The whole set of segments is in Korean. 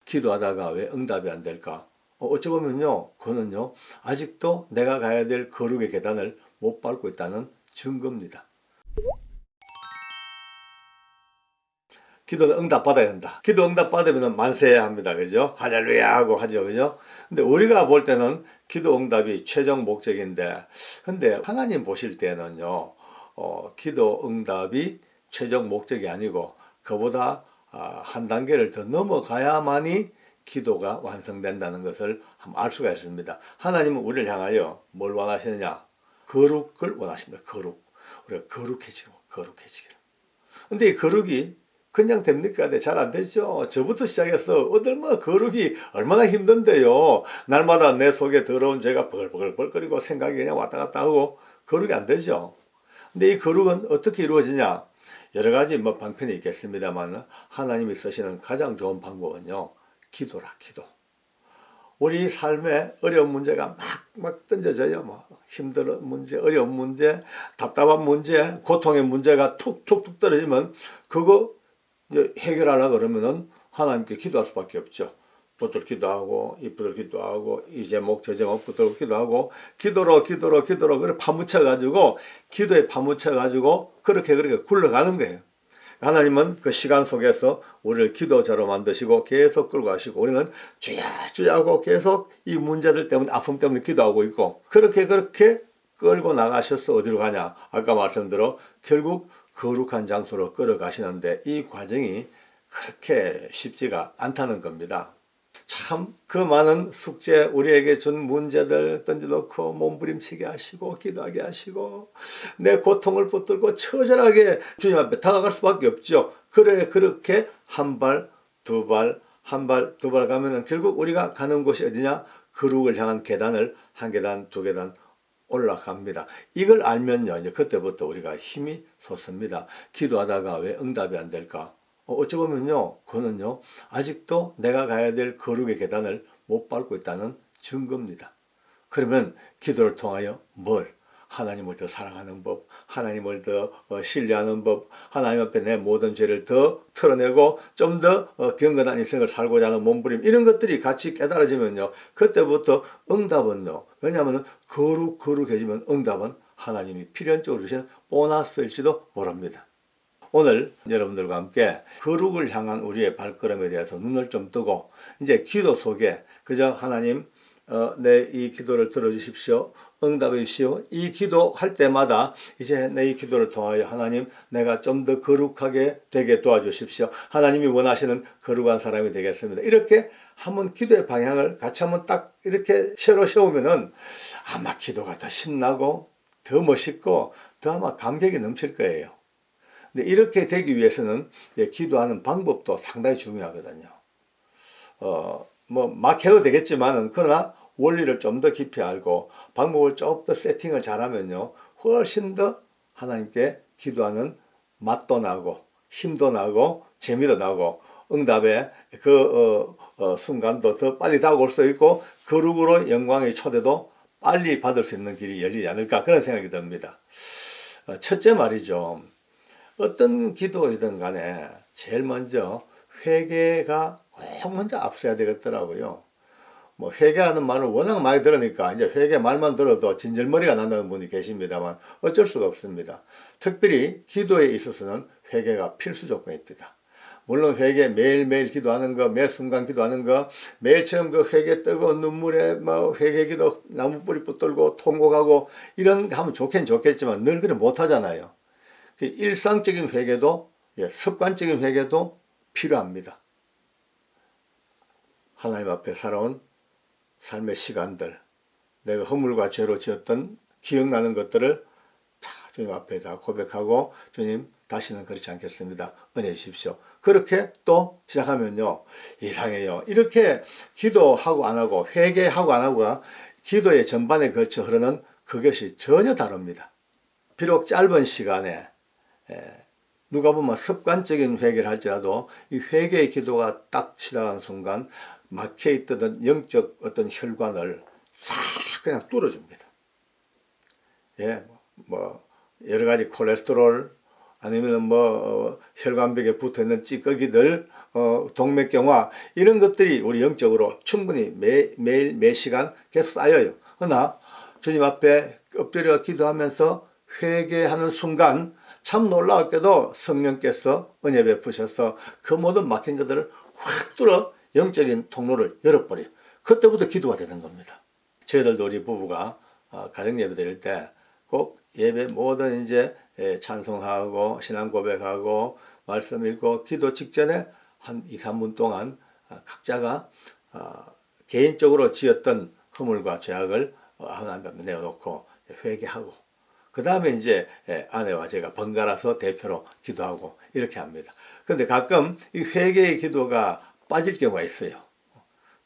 기도하다가 왜 응답이 안 될까? 어찌 보면요, 그거는요, 아직도 내가 가야 될 거룩의 계단을 못 밟고 있다는 증거입니다. 기도는 응답 받아야 된다. 기도 응답 받으면 만세 합니다. 그죠? 할렐루야 하고 하죠. 그죠? 근데 우리가 볼 때는 기도 응답이 최종 목적인데, 근데 하나님 보실 때는요, 기도 응답이 최종 목적이 아니고, 그보다 한 단계를 더 넘어가야만이 기도가 완성된다는 것을 한번 알 수가 있습니다. 하나님은 우리를 향하여 뭘 원하시느냐? 거룩을 원하십니다. 거룩. 우리가 거룩해지기를. 근데 이 거룩이 그냥 됩니까? 네, 잘 안 되죠. 저부터 시작해서 얼마나 거룩이 얼마나 힘든데요. 날마다 내 속에 더러운 죄가 벌벌벌거리고 생각이 그냥 왔다 갔다 하고 거룩이 안 되죠. 근데 이 거룩은 어떻게 이루어지냐? 여러 가지 방편이 있겠습니다만 하나님이 쓰시는 가장 좋은 방법은요. 기도라, 기도. 우리 삶에 어려운 문제가 막 던져져요. 힘든 문제, 어려운 문제, 답답한 문제, 고통의 문제가 툭툭툭 떨어지면 그거 해결하려고 그러면은 하나님께 기도할 수밖에 없죠. 붙들 기도하고 이쁘들 기도하고 이 제목 저 제목 붙들고 기도하고 기도로 그래 파묻혀 가지고 기도에 파묻혀 가지고 그렇게 굴러가는 거예요. 하나님은 그 시간 속에서 우리를 기도자로 만드시고 계속 끌고 가시고 우리는 주야 하고 계속 이 문제들 때문에 아픔 때문에 기도하고 있고 그렇게 끌고 나가셔서 어디로 가냐? 아까 말씀대로 결국 거룩한 장소로 끌어가시는데 이 과정이 그렇게 쉽지가 않다는 겁니다. 참 그 많은 숙제 우리에게 준 문제들 던져놓고 몸부림치게 하시고 기도하게 하시고 내 고통을 붙들고 처절하게 주님 앞에 다가갈 수밖에 없죠. 그렇게 한 발, 두 발, 한 발, 두 발 가면은 결국 우리가 가는 곳이 어디냐? 거룩을 향한 계단을 한 계단, 두 계단 올라갑니다. 이걸 알면요, 이제 그때부터 우리가 힘이 솟습니다. 기도하다가 왜 응답이 안 될까? 어찌 보면요, 그거는요, 아직도 내가 가야 될 거룩의 계단을 못 밟고 있다는 증거입니다. 그러면 기도를 통하여 뭘? 하나님을 더 사랑하는 법, 하나님을 더 신뢰하는 법, 하나님 앞에 내 모든 죄를 더 털어내고 좀 더 경건한 인생을 살고자 하는 몸부림 이런 것들이 같이 깨달아지면요. 그때부터 응답은요. 왜냐하면 거룩해지면 응답은 하나님이 필연적으로 주시는 보너스일지도 모릅니다. 오늘 여러분들과 함께 거룩을 향한 우리의 발걸음에 대해서 눈을 좀 뜨고 이제 기도 속에 그저 하나님 내 이 기도를 들어주십시오. 응답해 주시오. 이 기도할 때마다 이제 내 이 기도를 통하여 하나님 내가 좀 더 거룩하게 되게 도와주십시오. 하나님이 원하시는 거룩한 사람이 되겠습니다. 이렇게 한번 기도의 방향을 같이 한번 딱 이렇게 새로 세우면은 아마 기도가 더 신나고 더 멋있고 더 아마 감격이 넘칠 거예요. 근데 이렇게 되기 위해서는 기도하는 방법도 상당히 중요하거든요. 막 해도 되겠지만은, 그러나 원리를 좀 더 깊이 알고 방법을 좀 더 세팅을 잘하면요. 훨씬 더 하나님께 기도하는 맛도 나고, 힘도 나고, 재미도 나고, 응답의 순간도 더 빨리 다가올 수 있고, 거룩으로 영광의 초대도 빨리 받을 수 있는 길이 열리지 않을까, 그런 생각이 듭니다. 첫째 말이죠. 어떤 기도이든 간에 제일 먼저 회개가 꼭 먼저 앞서야 되겠더라고요. 회개라는 말을 워낙 많이 들으니까 이제 회개 말만 들어도 진절머리가 난다는 분이 계십니다만 어쩔 수가 없습니다. 특별히 기도에 있어서는 회개가 필수 조건입니다. 물론 회개 매일매일 기도하는 거, 매 순간 기도하는 거, 매일처럼 그 회개 뜨거운 눈물에 회개 기도 나무뿌리 붙들고 통곡하고 이런 거 하면 좋긴 좋겠지만 늘 그래 못하잖아요. 일상적인 회개도 습관적인 회개도 필요합니다. 하나님 앞에 살아온 삶의 시간들, 내가 허물과 죄로 지었던 기억나는 것들을 다 주님 앞에 다 고백하고 주님 다시는 그렇지 않겠습니다. 은혜 주십시오. 그렇게 또 시작하면요. 이상해요. 이렇게 기도하고 안 하고 회개하고 안 하고가 기도의 전반에 걸쳐 흐르는 그것이 전혀 다릅니다. 비록 짧은 시간에 누가 보면 습관적인 회개를 할지라도 이 회개의 기도가 딱 시작하는 순간 막혀있던 영적 어떤 혈관을 싹 그냥 뚫어줍니다. 여러 가지 콜레스테롤, 아니면 혈관벽에 붙어있는 찌꺼기들, 동맥경화 이런 것들이 우리 영적으로 충분히 매일 매 시간 계속 쌓여요. 그러나 주님 앞에 엎드려 기도하면서 회개하는 순간 참 놀라웠게도 성령께서 은혜 베푸셔서 그 모든 막힌 것들을 확 뚫어 영적인 통로를 열어버려요. 그때부터 기도가 되는 겁니다. 저희들도 우리 부부가 가정 예배 드릴 때 꼭 예배 모든 이제 찬송하고 신앙 고백하고 말씀 읽고 기도 직전에 한 2, 3분 동안 각자가 개인적으로 지었던 허물과 죄악을 하나님 앞에 내어놓고 회개하고 그 다음에 이제 아내와 제가 번갈아서 대표로 기도하고 이렇게 합니다. 그런데 가끔 이 회개의 기도가 빠질 경우가 있어요.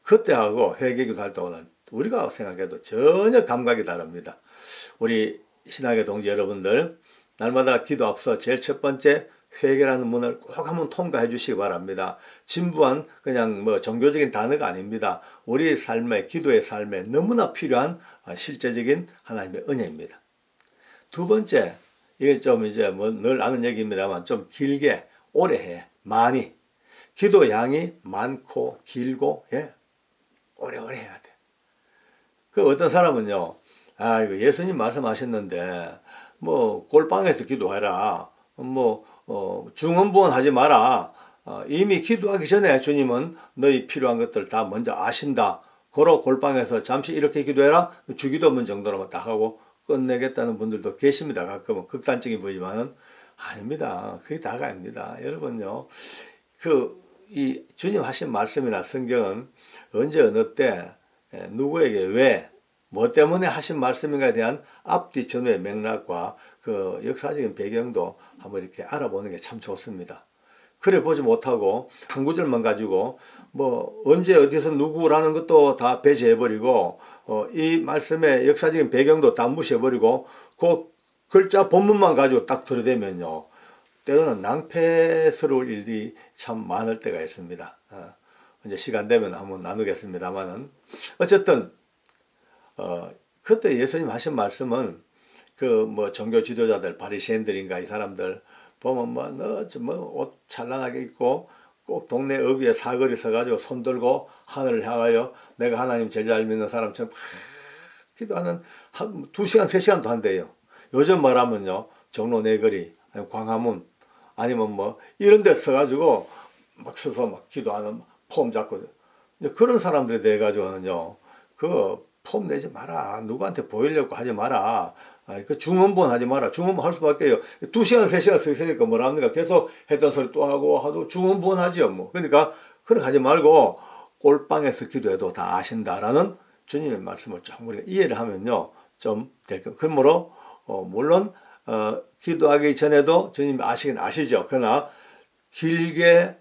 그때하고 회개 기도할 때는 우리가 생각해도 전혀 감각이 다릅니다. 우리 신학의 동지 여러분들, 날마다 기도 앞서 제일 첫 번째 회개라는 문을 꼭 한번 통과해 주시기 바랍니다. 진부한 그냥 종교적인 단어가 아닙니다. 우리 삶의, 기도의 삶에 너무나 필요한 실제적인 하나님의 은혜입니다. 두 번째, 이게 좀 이제 늘 아는 얘기입니다만 좀 길게, 오래 해. 많이. 기도 양이 많고 길고, 오래오래 해야 돼. 그 어떤 사람은요, 이거 예수님 말씀하셨는데, 골방에서 기도해라. 중언부언 하지 마라. 이미 기도하기 전에 주님은 너희 필요한 것들 다 먼저 아신다. 고로 골방에서 잠시 이렇게 기도해라. 주기도문 정도로만 딱 하고 끝내겠다는 분들도 계십니다. 가끔은 극단적인 보이지만은 아닙니다. 그게 다가 아닙니다. 여러분요, 이 주님 하신 말씀이나 성경은 언제 어느 때 누구에게 왜 뭐 때문에 하신 말씀인가에 대한 앞뒤 전후의 맥락과 그 역사적인 배경도 한번 이렇게 알아보는 게 참 좋습니다. 그래 보지 못하고 한 구절만 가지고 언제 어디서 누구라는 것도 다 배제해버리고 이 말씀의 역사적인 배경도 다 무시해버리고 그 글자 본문만 가지고 딱 들이대면요, 때로는 낭패스러울 일이 참 많을 때가 있습니다. 이제 시간 되면 한번 나누겠습니다만은 어쨌든 그때 예수님 하신 말씀은 종교 지도자들 바리새인들인가 이 사람들 보면 옷 찬란하게 입고 꼭 동네 어귀에 사거리 서가지고 손 들고 하늘을 향하여 내가 하나님 제일 잘 믿는 사람처럼 기도하는 2시간 3시간도 한대요. 요즘 말하면요, 종로 내거리 아니면 광화문 아니면 이런 데 서가지고 막 서서 막 기도하는 폼 잡고 그런 사람들에 대해 가지고는요, 폼 내지 마라. 누구한테 보이려고 하지 마라. 중언부언 하지 마라. 중언부언 할 수밖에요. 2시간, 3시간 서 있으니까 뭐라 합니까? 계속 했던 소리 또 하고 하도 중언부언 하지요. 그러니까 그렇게 하지 말고 꼴방에서 기도해도 다 아신다라는 주님의 말씀을 조금 우리가 이해를 하면요, 좀 될 겁니다. 그러므로 물론 기도하기 전에도 주님이 아시긴 아시죠. 그러나 길게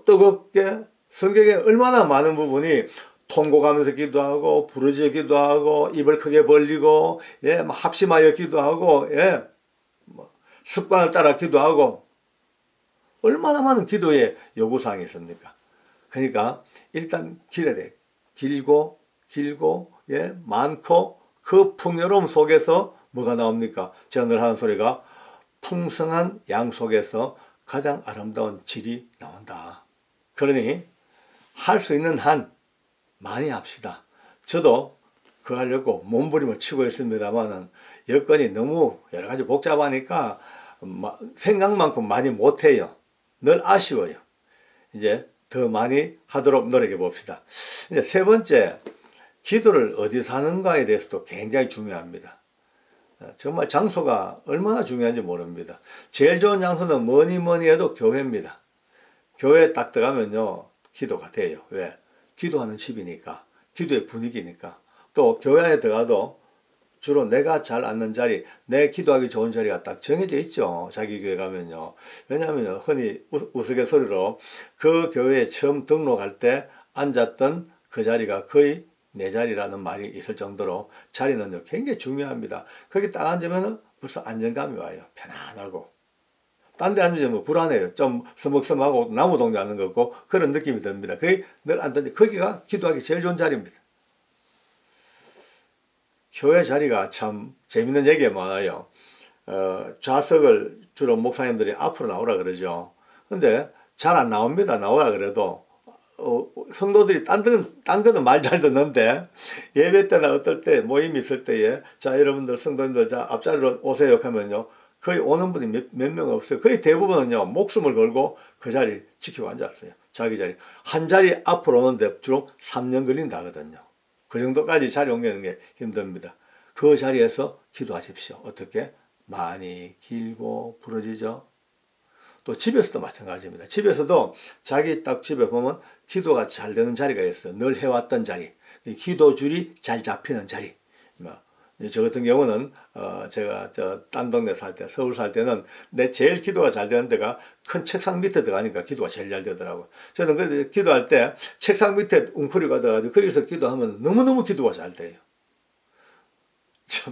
뜨겁게 성경에 얼마나 많은 부분이 통곡하면서 기도하고 부르짖어 기도하고 입을 크게 벌리고 합심하여 기도하고 습관을 따라 기도하고 얼마나 많은 기도의 요구사항이 있습니까? 그러니까 일단 길어야 돼. 길고 많고 그 풍요로움 속에서 뭐가 나옵니까? 제가 늘 하는 소리가 풍성한 양 속에서 가장 아름다운 질이 나온다. 그러니 할 수 있는 한 많이 합시다. 저도 그거 하려고 몸부림을 치고 있습니다만은 여건이 너무 여러 가지 복잡하니까 생각만큼 많이 못해요. 늘 아쉬워요. 이제 더 많이 하도록 노력해 봅시다. 이제 세 번째, 기도를 어디서 하는가에 대해서도 굉장히 중요합니다. 정말 장소가 얼마나 중요한지 모릅니다. 제일 좋은 장소는 뭐니 해도 교회입니다. 교회에 딱 들어가면요, 기도가 돼요. 왜? 기도하는 집이니까, 기도의 분위기니까. 또 교회 안에 들어가도 주로 내가 잘 앉는 자리, 내 기도하기 좋은 자리가 딱 정해져 있죠. 자기 교회 가면요. 왜냐하면 흔히 우스갯소리로 그 교회에 처음 등록할 때 앉았던 그 자리가 거의 내 자리라는 말이 있을 정도로 자리는요, 굉장히 중요합니다. 거기 딱 앉으면 벌써 안정감이 와요. 편안하고. 딴 데 앉으면 불안해요. 좀 서먹서먹하고 나무 동네 앉는 것 같고 그런 느낌이 듭니다. 거기 늘 앉는데 거기가 기도하기 제일 좋은 자리입니다. 교회 자리가 참 재밌는 얘기가 많아요. 좌석을 주로 목사님들이 앞으로 나오라 그러죠. 근데 잘 안 나옵니다. 나오라 그래도 성도들이 딴 거는 말 잘 듣는데 예배 때나 어떨 때 모임이 있을 때에 자 여러분들 성도님들 자 앞자리로 오세요 하면요 거의 오는 분이 몇 명 없어요. 거의 대부분은요 목숨을 걸고 그 자리 지키고 앉았어요. 자기 자리 한 자리 앞으로 오는데 주로 3년 걸린다 하거든요. 그 정도까지 자리 옮기는 게 힘듭니다. 그 자리에서 기도하십시오. 어떻게? 많이 길고 부러지죠. 또 집에서도 마찬가지입니다. 집에서도 자기 딱 집에 보면 기도가 잘 되는 자리가 있어요. 늘 해왔던 자리, 기도줄이 잘 잡히는 자리. 저 같은 경우는 제가 딴 동네 살 때, 서울 살 때는 내 제일 기도가 잘 되는 데가 큰 책상 밑에 들어가니까 기도가 제일 잘 되더라고요. 저는 그래서 기도할 때 책상 밑에 웅크리가 돼가지고 거기서 기도하면 너무너무 기도가 잘 돼요.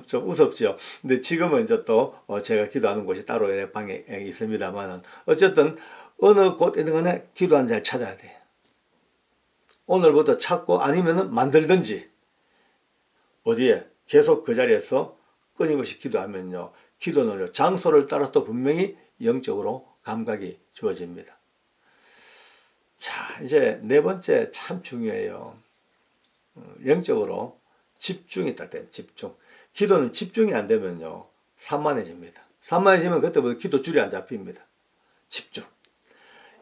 좀 무섭죠. 근데 지금은 이제 또 제가 기도하는 곳이 따로 내 방에 있습니다만은 어쨌든 어느 곳에 있는 간에 기도하는 자리를 찾아야 돼요. 오늘부터 찾고 아니면은 만들든지 어디에 계속 그 자리에서 끊임없이 기도하면요. 기도는요. 장소를 따라서 분명히 영적으로 감각이 주어집니다. 자, 이제 네 번째 참 중요해요. 영적으로 집중이 딱 돼요. 집중. 기도는 집중이 안 되면요. 산만해집니다. 산만해지면 그때부터 기도 줄이 안 잡힙니다. 집중.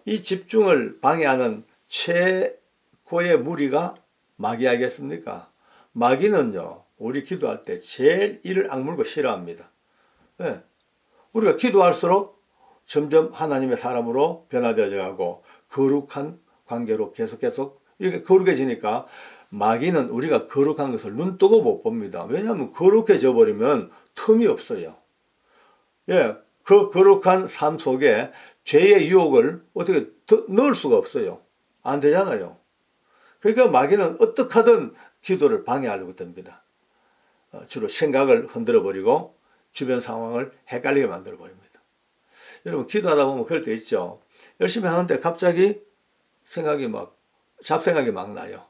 이 집중을 방해하는 최고의 무리가 마귀하겠습니까? 마귀는요. 우리 기도할 때 제일 이를 악물고 싫어합니다. 네. 우리가 기도할수록 점점 하나님의 사람으로 변화되어져 가고 거룩한 관계로 계속 이렇게 거룩해지니까 마귀는 우리가 거룩한 것을 눈 뜨고 못 봅니다. 왜냐하면 거룩해져 버리면 틈이 없어요. 예, 그 거룩한 삶 속에 죄의 유혹을 어떻게 넣을 수가 없어요. 안 되잖아요. 그러니까 마귀는 어떻게 하든 기도를 방해하려고 듭니다. 주로 생각을 흔들어 버리고 주변 상황을 헷갈리게 만들어 버립니다. 여러분 기도하다 보면 그럴 때 있죠. 열심히 하는데 갑자기 잡생각이 막 나요.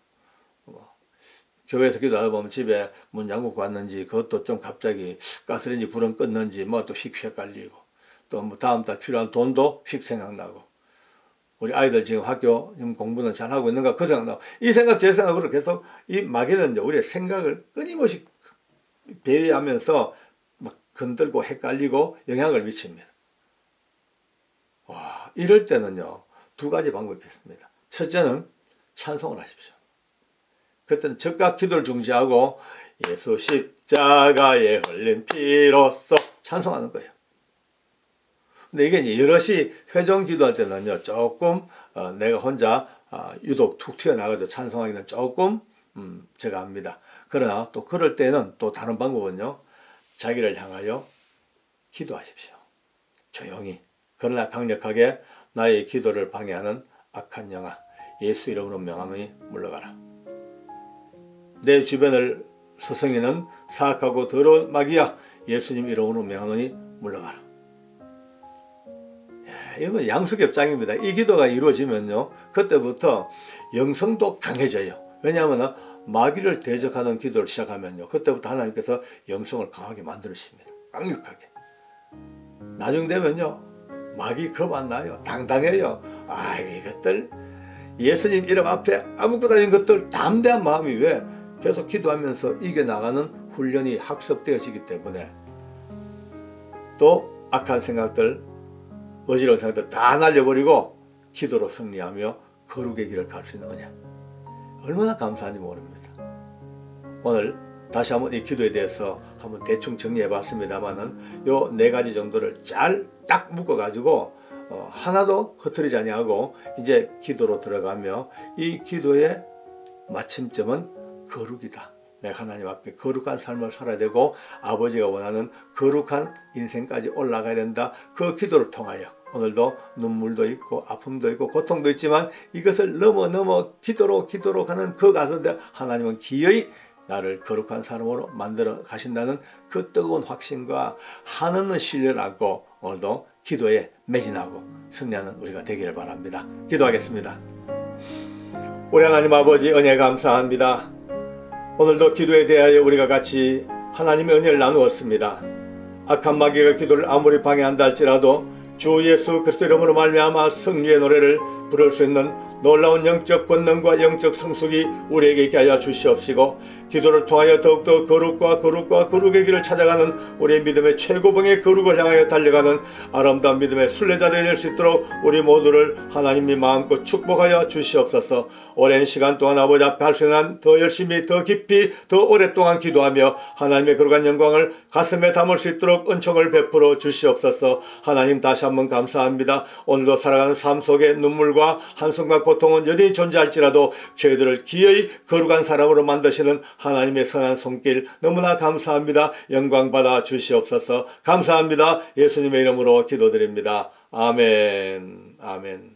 교회에서 기도하다 보면 집에 문 잠그고 왔는지 그것도 좀 갑자기 가스레인지 불은 껐는지 뭐 또 휙 헷갈리고 또 뭐 다음 달 필요한 돈도 휙 생각나고 우리 아이들 지금 학교 지금 공부는 잘하고 있는가 그 생각나고 이 생각 제 생각으로 계속 이 마귀는 우리의 생각을 끊임없이 배회하면서 막 건들고 헷갈리고 영향을 미칩니다. 와, 이럴 때는요 두 가지 방법이 있습니다. 첫째는 찬송을 하십시오. 그때는 즉각 기도를 중지하고 예수 십자가에 흘린 피로써 찬송하는 거예요. 근데 이게 이제 여럿이 회종 기도할 때는요 조금 내가 혼자 유독 툭 튀어나가서 찬송하기는 조금 제가 합니다. 그러나 또 그럴 때는 또 다른 방법은요 자기를 향하여 기도하십시오. 조용히 그러나 강력하게 나의 기도를 방해하는 악한 영아 예수 이름으로 명하노니 물러가라. 내 주변을 서성이는 사악하고 더러운 마귀야 예수님 이름으로 명하노니 물러가라. 이건 양수겹장입니다. 이 기도가 이루어지면요 그때부터 영성도 강해져요. 왜냐하면 마귀를 대적하는 기도를 시작하면요 그때부터 하나님께서 영성을 강하게 만드십니다. 강력하게. 나중 되면요 마귀 겁 안 나요. 당당해요. 이것들 예수님 이름 앞에 아무것도 아닌 것들 담대한 마음이 왜 계속 기도하면서 이겨나가는 훈련이 학습되어지기 때문에 또 악한 생각들 어지러운 생각들 다 날려버리고 기도로 승리하며 거룩의 길을 갈 수 있는 은혜 얼마나 감사한지 모릅니다. 오늘 다시 한번 이 기도에 대해서 한번 대충 정리해 봤습니다만은 요 네 가지 정도를 잘 딱 묶어 가지고 하나도 흐트리지 아니하고 이제 기도로 들어가며 이 기도의 마침점은 거룩이다. 내가 하나님 앞에 거룩한 삶을 살아야 되고 아버지가 원하는 거룩한 인생까지 올라가야 된다. 그 기도를 통하여 오늘도 눈물도 있고 아픔도 있고 고통도 있지만 이것을 넘어 기도로 가는 그 가운데 하나님은 기어이 나를 거룩한 사람으로 만들어 가신다는 그 뜨거운 확신과 한없는 신뢰를 안고 오늘도 기도에 매진하고 승리하는 우리가 되기를 바랍니다. 기도하겠습니다. 우리 하나님 아버지 은혜 감사합니다. 오늘도 기도에 대하여 우리가 같이 하나님의 은혜를 나누었습니다. 악한 마귀가 기도를 아무리 방해한다 할지라도 주 예수 그리스도 이름으로 말미암아 승리의 노래를 부를 수 있는 놀라운 영적 권능과 영적 성숙이 우리에게 있게 하여 주시옵시고, 기도를 통하여 더욱더 거룩의 길을 찾아가는 우리의 믿음의 최고봉의 거룩을 향하여 달려가는 아름다운 믿음의 순례자들이 될 수 있도록 우리 모두를 하나님이 마음껏 축복하여 주시옵소서. 오랜 시간 동안 아버지 앞에 할 수 있는 한 더 열심히, 더 깊이, 더 오랫동안 기도하며 하나님의 거룩한 영광을 가슴에 담을 수 있도록 은총을 베풀어 주시옵소서. 하나님, 다시 한번 감사합니다. 오늘도 살아가는 삶 속에 눈물과 한숨과 고통은 여전히 존재할지라도 저희들을 기어이 거룩한 사람으로 만드시는 하나님의 선한 손길 너무나 감사합니다. 영광 받아 주시옵소서. 감사합니다. 예수님의 이름으로 기도드립니다. 아멘. 아멘.